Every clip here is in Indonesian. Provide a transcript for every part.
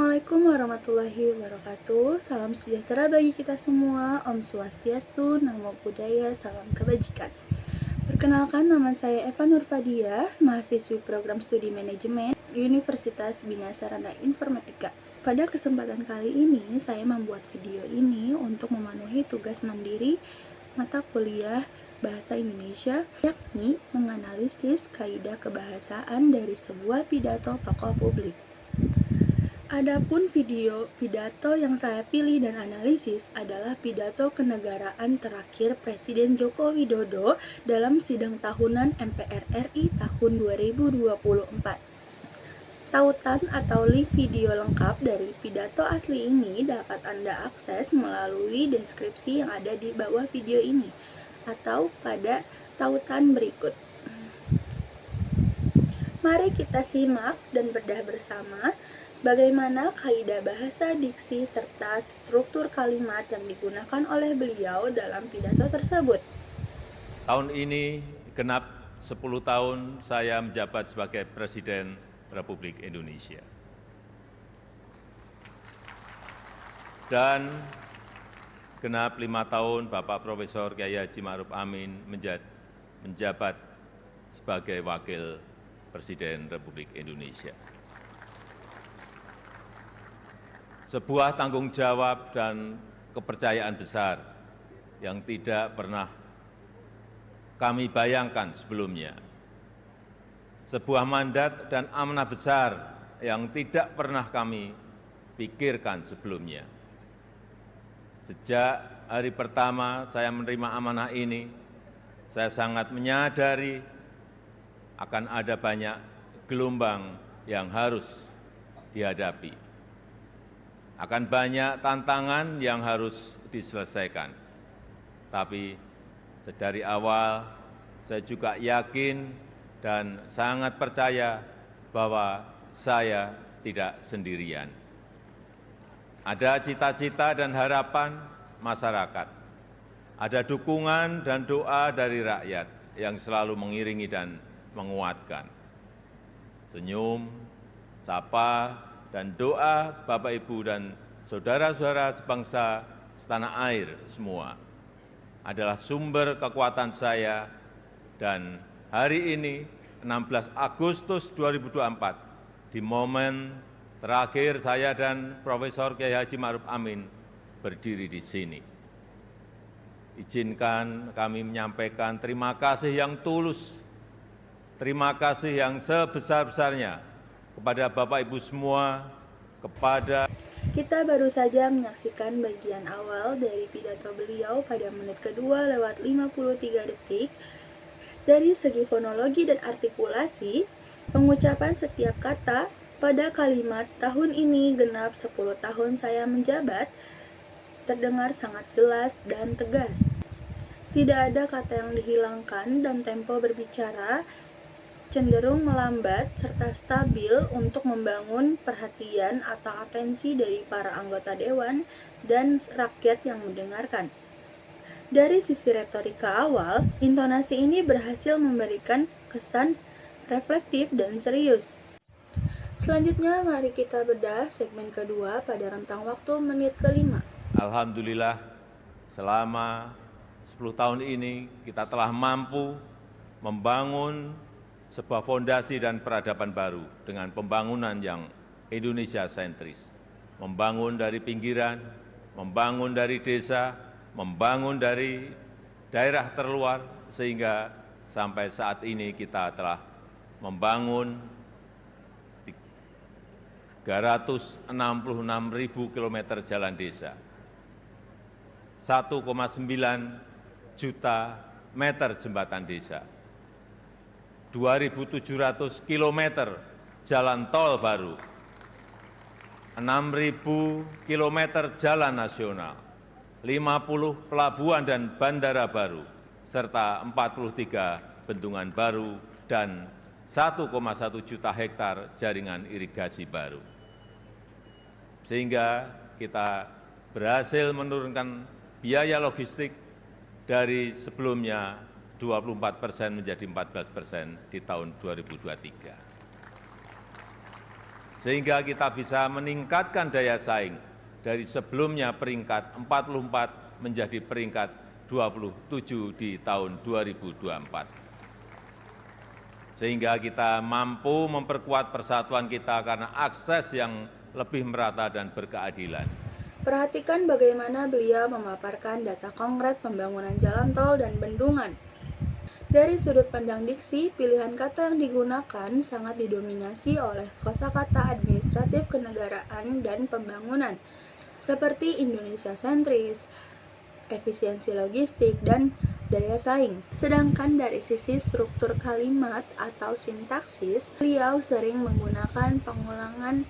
Assalamualaikum warahmatullahi wabarakatuh. Salam sejahtera bagi kita semua. Om Swastiastu, Namo Buddhaya, salam kebajikan. Perkenalkan, nama saya Eva Nurfadia, mahasiswi program studi manajemen Universitas Bina Sarana Informatika. Pada kesempatan kali ini, saya membuat video ini untuk memenuhi tugas mandiri mata kuliah Bahasa Indonesia, yakni menganalisis kaidah kebahasaan dari sebuah pidato tokoh publik. Adapun video pidato yang saya pilih dan analisis adalah pidato kenegaraan terakhir Presiden Joko Widodo dalam sidang tahunan MPR RI tahun 2024. Tautan atau link video lengkap dari pidato asli ini dapat Anda akses melalui deskripsi yang ada di bawah video ini atau pada tautan berikut. Mari kita simak dan bedah bersama bagaimana kaidah bahasa, diksi, serta struktur kalimat yang digunakan oleh beliau dalam pidato tersebut. Tahun ini genap 10 tahun saya menjabat sebagai Presiden Republik Indonesia. Dan genap 5 tahun Bapak Profesor Kyai Haji Ma'ruf Amin menjabat sebagai Wakil Presiden Republik Indonesia. Sebuah tanggung jawab dan kepercayaan besar yang tidak pernah kami bayangkan sebelumnya. Sebuah mandat dan amanah besar yang tidak pernah kami pikirkan sebelumnya. Sejak hari pertama saya menerima amanah ini, saya sangat menyadari akan ada banyak gelombang yang harus dihadapi. Akan banyak tantangan yang harus diselesaikan. Tapi sedari awal saya juga yakin dan sangat percaya bahwa saya tidak sendirian. Ada cita-cita dan harapan masyarakat. Ada dukungan dan doa dari rakyat yang selalu mengiringi dan menguatkan. Senyum, sapa, dan doa Bapak, Ibu, dan saudara-saudara sebangsa setanah air semua adalah sumber kekuatan saya. Dan hari ini, 16 Agustus 2024, di momen terakhir saya dan Profesor Kyai Haji Ma'ruf Amin berdiri di sini. Izinkan kami menyampaikan terima kasih yang tulus, terima kasih yang sebesar-besarnya kepada Bapak Ibu semua, kepada Kita baru saja menyaksikan bagian awal dari pidato beliau pada menit kedua lewat 53 detik. Dari segi fonologi dan artikulasi, pengucapan setiap kata pada kalimat tahun ini genap 10 tahun saya menjabat terdengar sangat jelas dan tegas. Tidak ada kata yang dihilangkan dan tempo berbicara cenderung melambat serta stabil untuk membangun perhatian atau atensi dari para anggota dewan dan rakyat yang mendengarkan. Dari sisi retorika awal, intonasi ini berhasil memberikan kesan reflektif dan serius. Selanjutnya, mari kita bedah segmen kedua pada rentang waktu menit ke-5. Alhamdulillah selama 10 tahun ini kita telah mampu membangun sebuah fondasi dan peradaban baru dengan pembangunan yang Indonesia sentris. Membangun dari pinggiran, membangun dari desa, membangun dari daerah terluar, sehingga sampai saat ini kita telah membangun 366.000 km jalan desa, 1,9 juta meter jembatan desa, 2.700 km jalan tol baru, 6.000 km jalan nasional, 50 pelabuhan dan bandara baru, serta 43 bendungan baru dan 1,1 juta hektar jaringan irigasi baru. Sehingga kita berhasil menurunkan biaya logistik dari sebelumnya 24% menjadi 14% di tahun 2023. sehingga kita bisa meningkatkan daya saing dari sebelumnya peringkat 44 menjadi peringkat 27 di tahun 2024. Sehingga kita mampu memperkuat persatuan kita karena akses yang lebih merata dan berkeadilan. Perhatikan bagaimana beliau memaparkan data konkret pembangunan jalan tol dan bendungan. Dari sudut pandang diksi, pilihan kata yang digunakan sangat didominasi oleh kosakata administratif kenegaraan dan pembangunan, seperti Indonesia sentris, efisiensi logistik, dan daya saing. Sedangkan dari sisi struktur kalimat atau sintaksis, beliau sering menggunakan pengulangan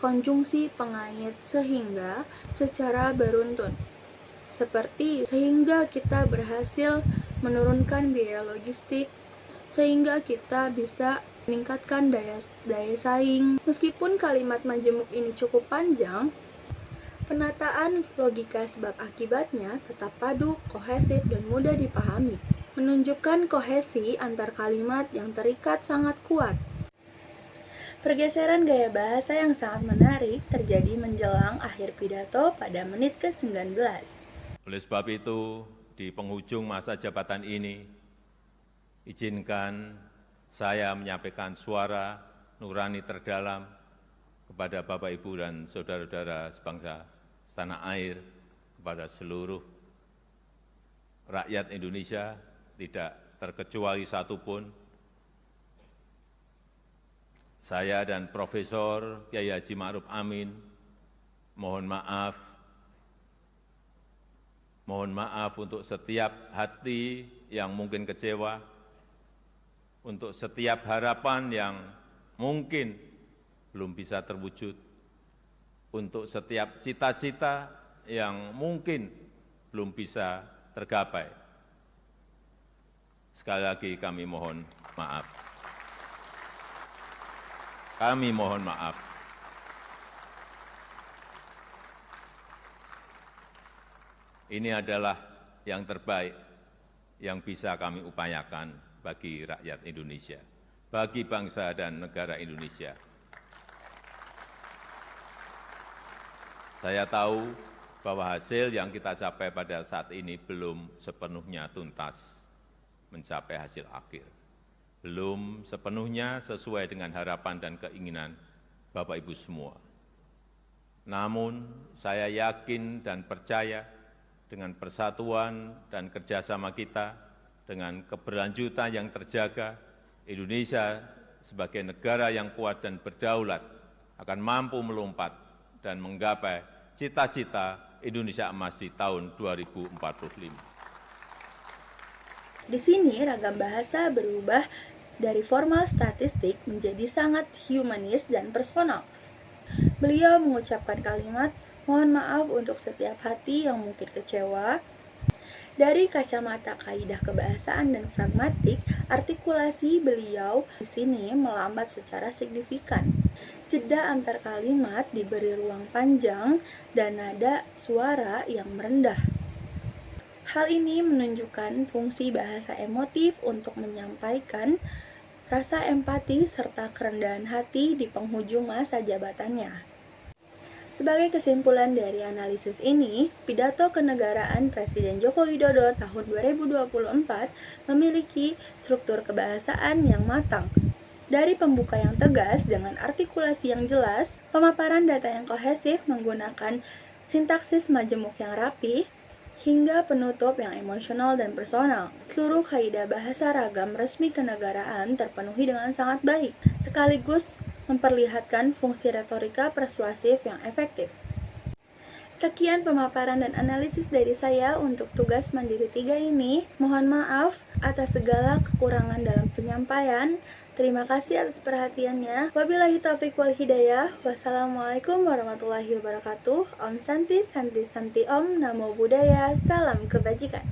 konjungsi pengait sehingga secara beruntun. Seperti sehingga kita berhasil menurunkan biaya logistik, sehingga kita bisa meningkatkan daya saing. Meskipun kalimat majemuk ini cukup panjang, penataan logika sebab akibatnya tetap padu, kohesif, dan mudah dipahami, menunjukkan kohesi antar kalimat yang terikat sangat kuat. Pergeseran gaya bahasa yang sangat menarik terjadi menjelang akhir pidato pada menit ke-19. Oleh sebab itu, di penghujung masa jabatan ini, izinkan saya menyampaikan suara nurani terdalam kepada Bapak, Ibu, dan saudara-saudara sebangsa setanah air, kepada seluruh rakyat Indonesia, tidak terkecuali satupun. Saya dan Profesor Kiai Haji Ma'ruf Amin mohon maaf untuk setiap hati yang mungkin kecewa, untuk setiap harapan yang mungkin belum bisa terwujud, untuk setiap cita-cita yang mungkin belum bisa tergapai. Sekali lagi kami mohon maaf. Kami mohon maaf. Ini adalah yang terbaik yang bisa kami upayakan bagi rakyat Indonesia, bagi bangsa dan negara Indonesia. Saya tahu bahwa hasil yang kita capai pada saat ini belum sepenuhnya tuntas mencapai hasil akhir. Belum sepenuhnya sesuai dengan harapan dan keinginan Bapak Ibu semua. Namun saya yakin dan percaya dengan persatuan dan kerjasama kita, dengan keberlanjutan yang terjaga, Indonesia sebagai negara yang kuat dan berdaulat akan mampu melompat dan menggapai cita-cita Indonesia Emas di tahun 2045. Di sini ragam bahasa berubah dari formal statistik menjadi sangat humanis dan personal. Beliau mengucapkan kalimat, "Mohon maaf untuk setiap hati yang mungkin kecewa." Dari kacamata kaidah kebahasaan dan pragmatik, artikulasi beliau di sini melambat secara signifikan. Jeda antar kalimat diberi ruang panjang dan nada suara yang merendah. Hal ini menunjukkan fungsi bahasa emotif untuk menyampaikan rasa empati serta kerendahan hati di penghujung masa jabatannya. Sebagai kesimpulan dari analisis ini, pidato kenegaraan Presiden Joko Widodo tahun 2024 memiliki struktur kebahasaan yang matang. Dari pembuka yang tegas dengan artikulasi yang jelas, pemaparan data yang kohesif menggunakan sintaksis majemuk yang rapi, hingga penutup yang emosional dan personal. Seluruh kaidah bahasa ragam resmi kenegaraan terpenuhi dengan sangat baik, sekaligus memperlihatkan fungsi retorika persuasif yang efektif. Sekian pemaparan dan analisis dari saya untuk tugas Mandiri 3 ini. Mohon maaf atas segala kekurangan dalam penyampaian. Terima kasih atas perhatiannya. Wabillahi taufiq wal hidayah. Wassalamualaikum warahmatullahi wabarakatuh. Om Santi, Santi, Santi Om. Namo Buddhaya. Salam kebajikan.